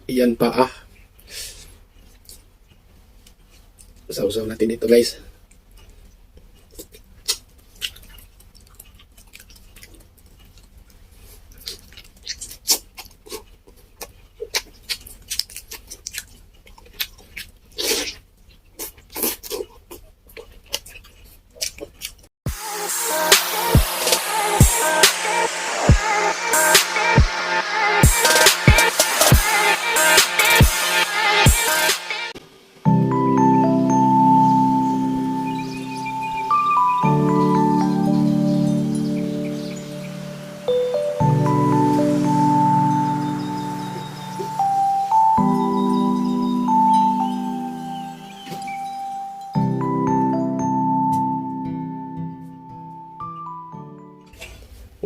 Iyan pa Sausaw natin ito guys.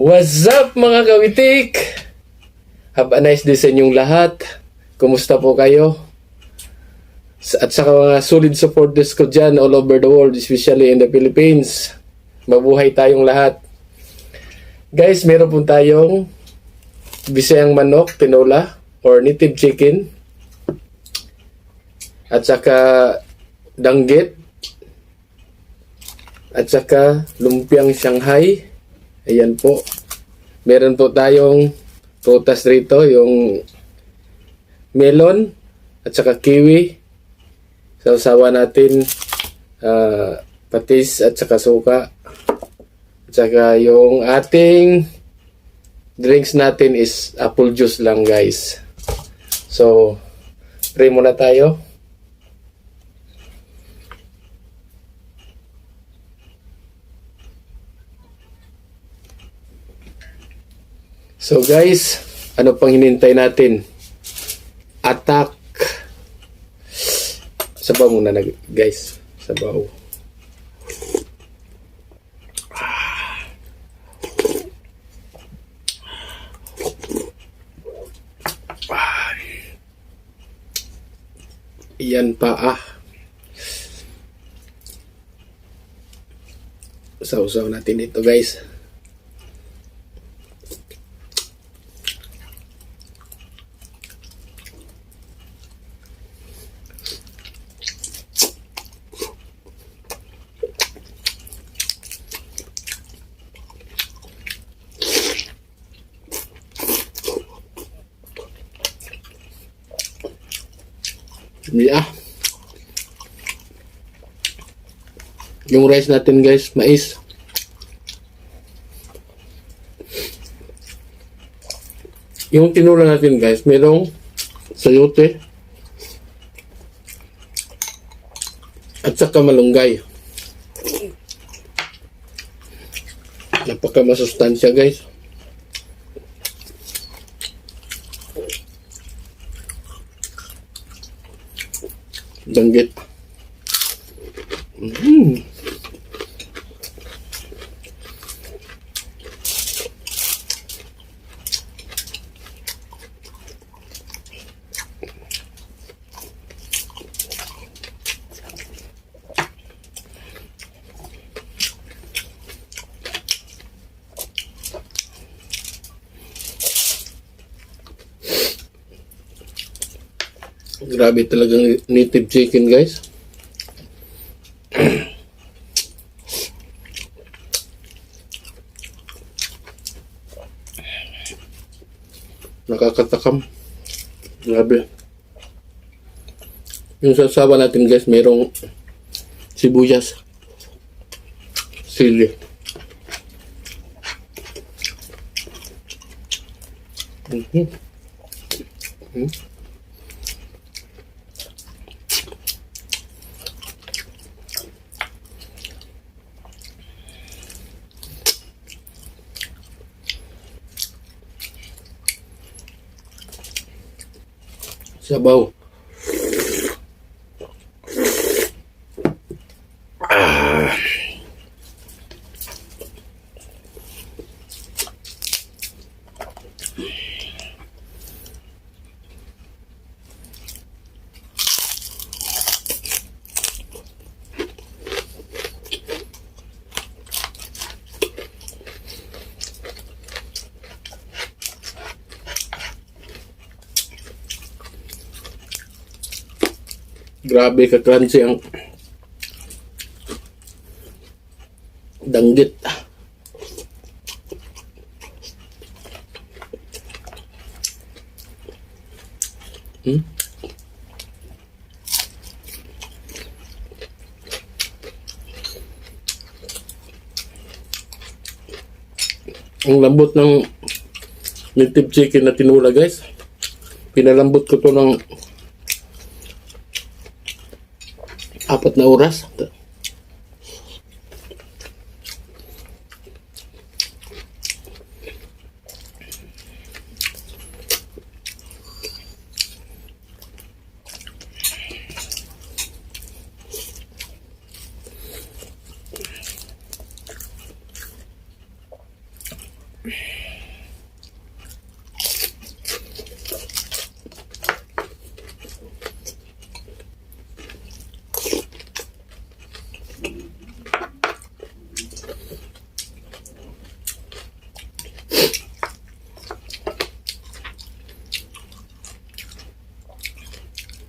What's up mga kawitik? Have a nice day sa inyong lahat. Kumusta po kayo? At sa mga solid supporters ko dyan all over the world, especially in the Philippines. Mabuhay tayong lahat. Guys, meron po tayong bisayang manok, tinola, or native chicken. At saka danggit. At saka lumpiang Shanghai. Ayan po. Meron po tayong prutas rito, yung melon at saka kiwi. Sausawa natin patis at saka suka. At saka yung ating drinks natin is apple juice lang guys. So, pray muna tayo. So guys, ano pang hinintay natin? Attack! Sabaw muna na guys. Sabaw. Iyan pa Sausaw natin ito guys. Yeah. Yung rice natin guys, mais. Yung tinula natin guys, merong sayote at saka malunggay. Napaka masustansya guys. Danggit. Grabe talagang native chicken guys. Nakakatakam. Grabe. Yung sasawa natin guys, mayroong sibuyas, sili. Sabaw. Grabe ka-crunchy ang danggit. Hmm? Ang lambot ng native chicken na tinula, guys. Pinalambot ko to ng 4 na oras.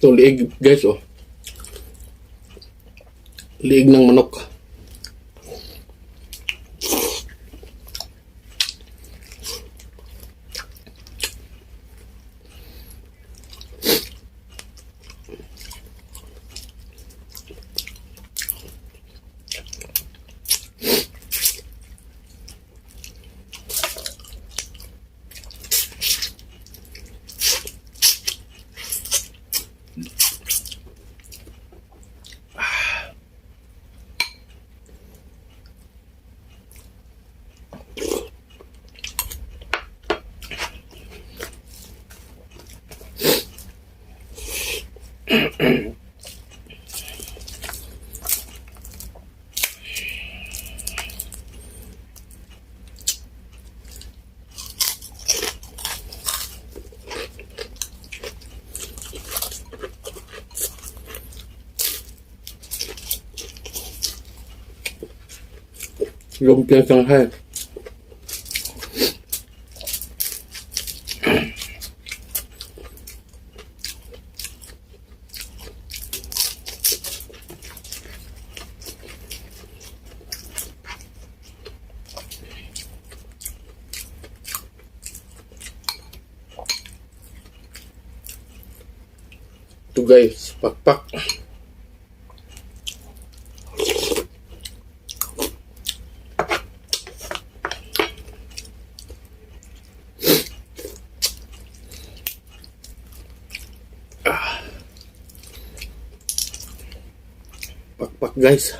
Ito, liig, guys, oh. Liig ng manok. Lumpiang Shanghai. Ito, guys, pakpak. Pakpak, guys.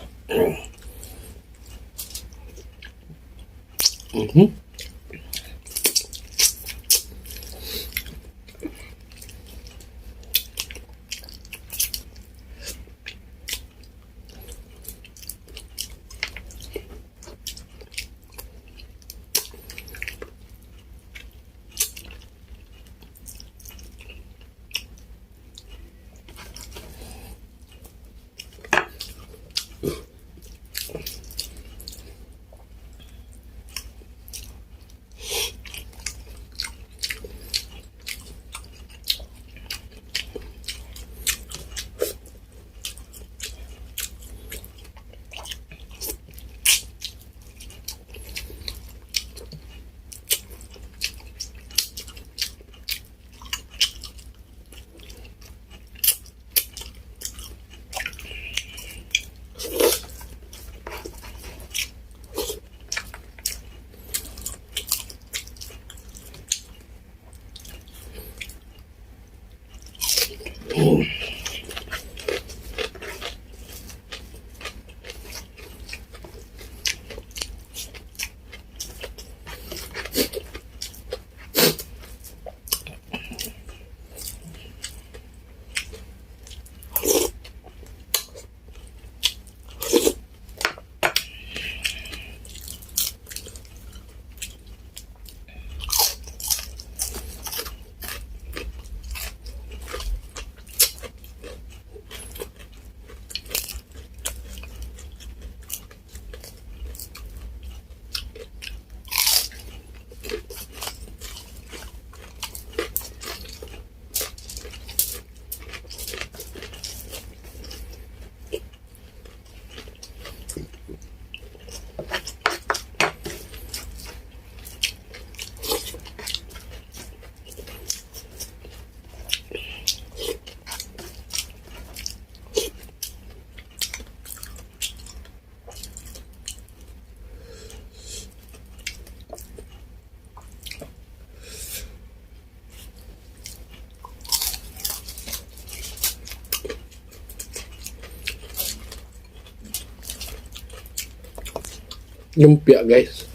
lumpia, guys.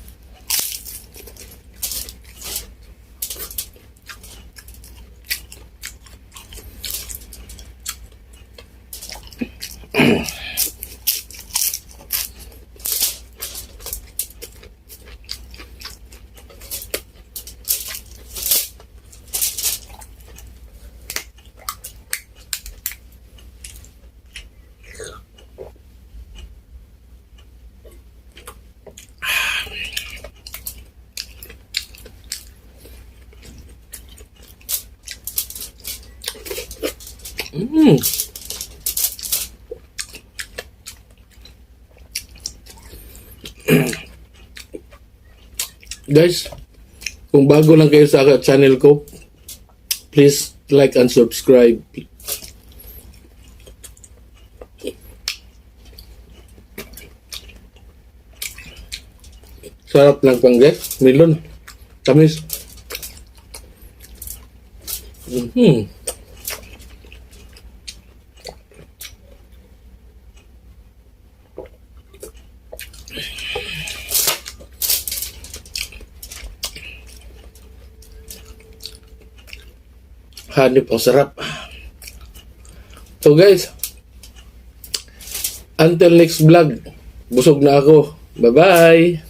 Mm. Guys, kung bago lang kayo sa channel ko, please like and subscribe. Sarap lang pang guys, melon, tamis. Hanip ang sarap. So guys, until next vlog, busog na ako. Bye-bye!